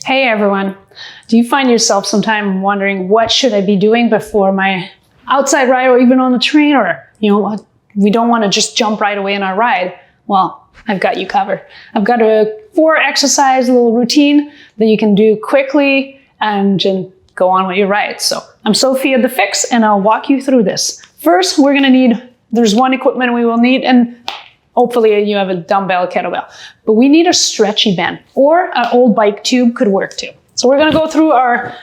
Hey everyone, do you find yourself sometime wondering what should I be doing before my outside ride or even on the train, or we don't want to just jump right away in our ride? Well, I've got you covered. I've got a 4 exercise little routine that you can do quickly and just go on with your ride. So I'm Sophie at The Fix and I'll walk you through this. First, we're gonna need, there's one equipment we will need, and hopefully you have a dumbbell, kettlebell, but we need a stretchy band, or an old bike tube could work too. So we're gonna go through our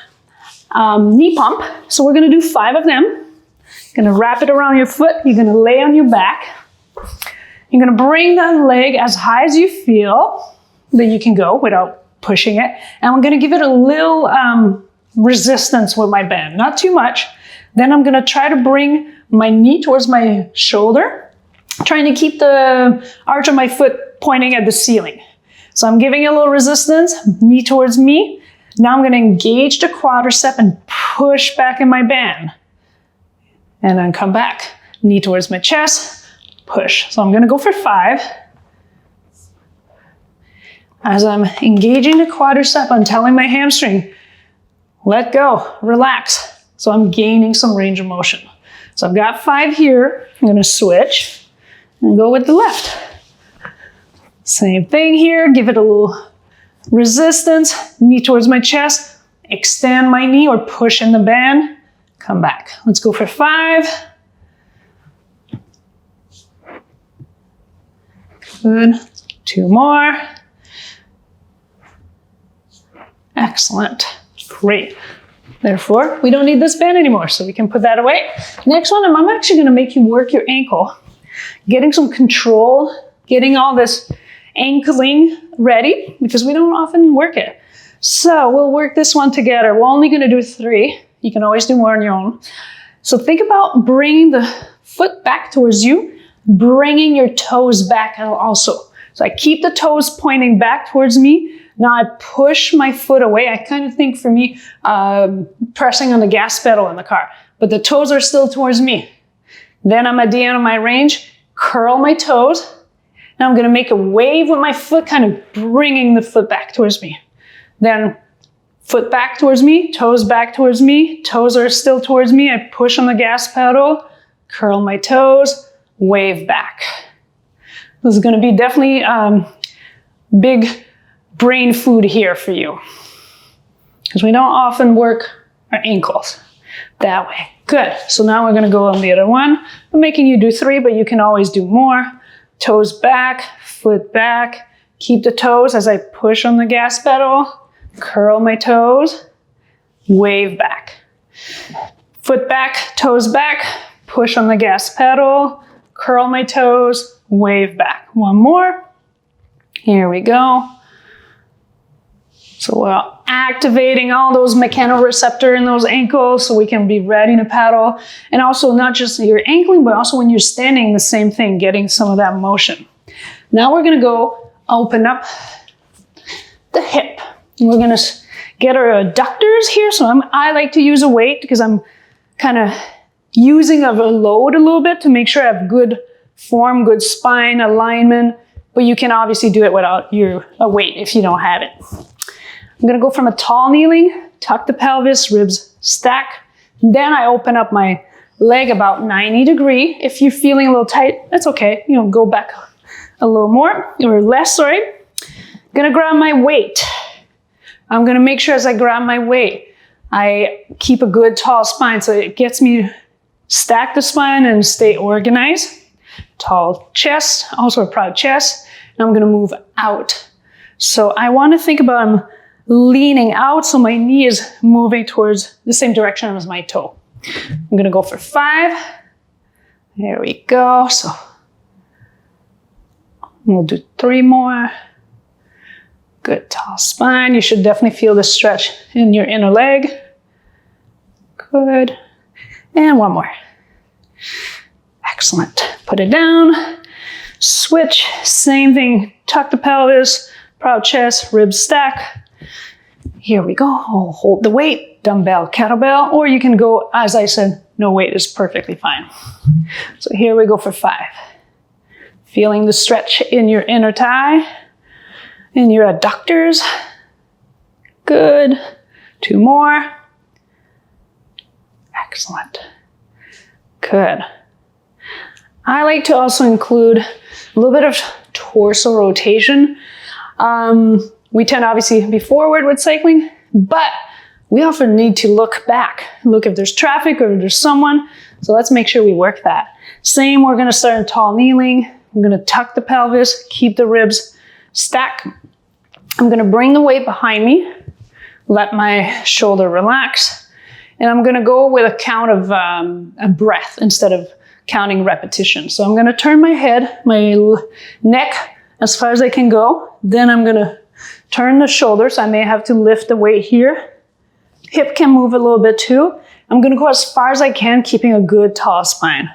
knee pump. So we're gonna do 5 of them. You're gonna wrap it around your foot. You're gonna lay on your back. You're gonna bring that leg as high as you feel that you can go without pushing it. And I'm gonna give it a little resistance with my band, not too much. Then I'm gonna try to bring my knee towards my shoulder, trying to keep the arch of my foot pointing at the ceiling. So I'm giving it a little resistance, knee towards me. Now I'm going to engage the quadricep and push back in my band. And then come back, knee towards my chest, push. So I'm going to go for 5. As I'm engaging the quadricep, I'm telling my hamstring, let go, relax. So I'm gaining some range of motion. So I've got 5 here. I'm going to switch and go with the left. Same thing here, give it a little resistance, knee towards my chest, extend my knee or push in the band, come back. Let's go for 5. Good, 2 more. Excellent, great. Therefore, we don't need this band anymore, so we can put that away. Next one, I'm actually gonna make you work your ankle. Getting some control, getting all this ankling ready, because we don't often work it. So we'll work this one together. We're only gonna do 3. You can always do more on your own. So think about bringing the foot back towards you, bringing your toes back also. So I keep the toes pointing back towards me. Now I push my foot away. I kind of think for me, pressing on the gas pedal in the car, but the toes are still towards me. Then I'm at the end of my range, curl my toes. Now I'm gonna make a wave with my foot, kind of bringing the foot back towards me. Then foot back towards me, toes back towards me, toes are still towards me. I push on the gas pedal, curl my toes, wave back. This is gonna be definitely big brain food here for you, because we don't often work our ankles that way. Good, so now we're gonna go on the other one. I'm making you do 3, but you can always do more. Toes back, foot back. Keep the toes as I push on the gas pedal. Curl my toes, wave back. Foot back, toes back, push on the gas pedal. Curl my toes, wave back. One more. Here we go. So we're activating all those mechanoreceptors in those ankles so we can be ready to paddle. And also not just your ankling, but also when you're standing, the same thing, getting some of that motion. Now we're gonna go open up the hip. We're gonna get our adductors here. So I like to use a weight because I'm kind of using of a load a little bit to make sure I have good form, good spine alignment, but you can obviously do it without a weight if you don't have it. I'm gonna go from a tall kneeling, tuck the pelvis, ribs stack. Then I open up my leg about 90 degrees. If you're feeling a little tight, that's okay. Go back a little more, or less, sorry. Gonna grab my weight. I'm gonna make sure as I grab my weight, I keep a good tall spine so it gets me to stack the spine and stay organized. Tall chest, also a proud chest. And I'm gonna move out. So I wanna think about I'm leaning out so my knee is moving towards the same direction as my toe. I'm gonna go for 5. There we go. So we'll do 3 more. Good tall spine. You should definitely feel the stretch in your inner leg. Good. And 1 more. Excellent. Put it down. Switch. Same thing. Tuck the pelvis, proud chest, ribs stack. Here we go. I'll hold the weight, dumbbell, kettlebell, or you can go, as I said, no weight is perfectly fine. So here we go for 5. Feeling the stretch in your inner thigh, in your adductors. Good. 2 more. Excellent. Good. I like to also include a little bit of torso rotation. We tend to obviously be forward with cycling, but we often need to look back, look if there's traffic or if there's someone. So let's make sure we work that. Same, we're gonna start in tall kneeling. I'm gonna tuck the pelvis, keep the ribs stacked. I'm gonna bring the weight behind me, let my shoulder relax, and I'm gonna go with a count of a breath instead of counting repetitions. So I'm gonna turn my head, my neck as far as I can go. Then I'm gonna turn the shoulders. I may have to lift the weight here. Hip can move a little bit too. I'm gonna go as far as I can, keeping a good tall spine.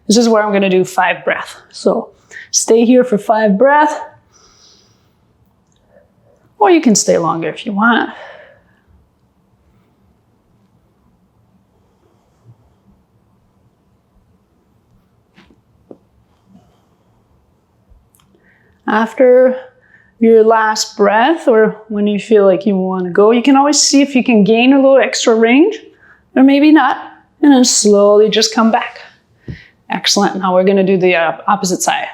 This is where I'm gonna do 5 breaths. So stay here for 5 breaths, or you can stay longer if you want. After your last breath, or when you feel like you want to go, you can always see if you can gain a little extra range, or maybe not, and then slowly just come back. Excellent. Now we're going to do the opposite side.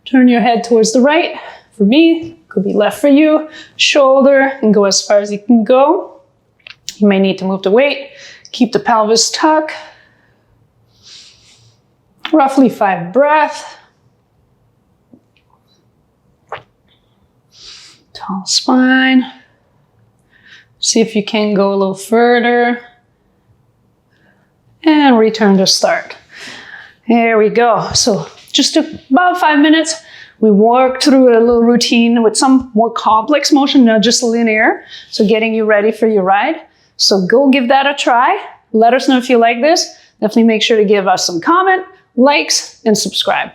Turn your head towards the right. For me, could be left for you. Shoulder, and go as far as you can go. You may need to move the weight. Keep the pelvis tucked. Roughly 5 breaths. Tall spine. See if you can go a little further. And return to start. There we go. So just about 5 minutes. We worked through a little routine with some more complex motion, not just linear. So getting you ready for your ride. So go give that a try. Let us know if you like this. Definitely make sure to give us some comment, likes, and subscribe.